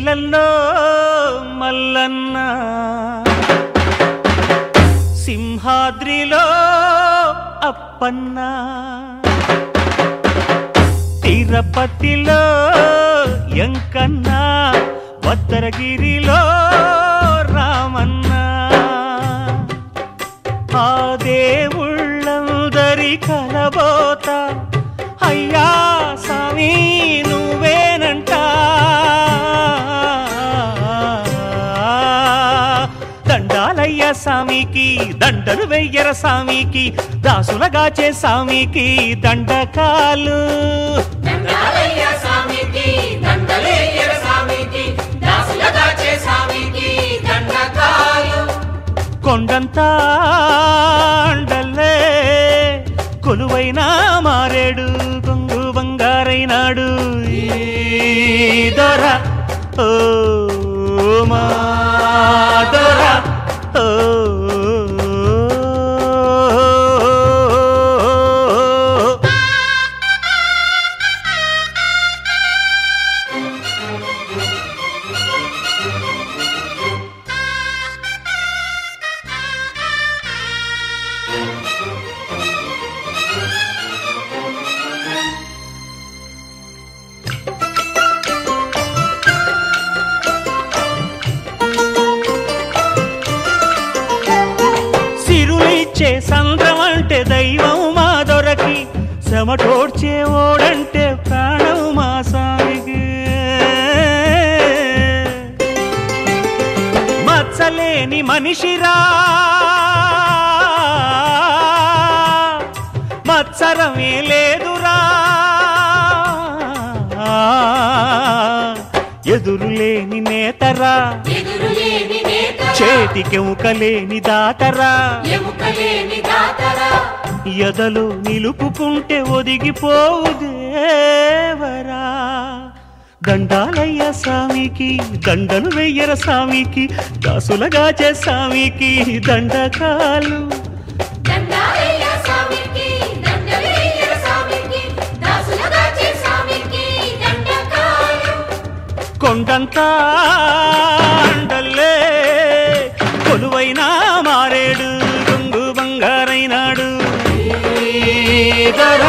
ఇళ్ళల్లో మల్లన్న సింహాద్రిలో అప్పన్న తిరుపతిలో ఎంకన్న భద్రగిరిలో రామన్న ఆ దేవుళ్ళందరి కలబోత అయ్యా స్వామి నువ్వేనంట దండాలయ్య స్వామికి దండలు వెయ్యర స్వామికి దాసులగాచే స్వామికి దండకాలు కొండంతా అండల్లే కొలువైనా మారేడు కొంగు బంగారైనాడు దొర ఓ మా దొర ఓ సంద్రం అంటే దైవం మా దొరకి చెమటోడ్చే ఓడంటే ప్రాణం మా స్వామికి మచ్చలేని మనిషిరా మత్సరమే లేదురా ఎదురులేని నేతరా చేతికెముకలేని దాతరా ఎదలు నిలుపుకుంటే ఒదిగిపోవు దేవరా దండాలయ్య స్వామికి దండలు వెయ్యర స్వామికి దాసులగాచే స్వామికి దండకాలు కొండంతా అండల్లే కొలువైనా మారేడు కొంగు బంగారైనాడు దొర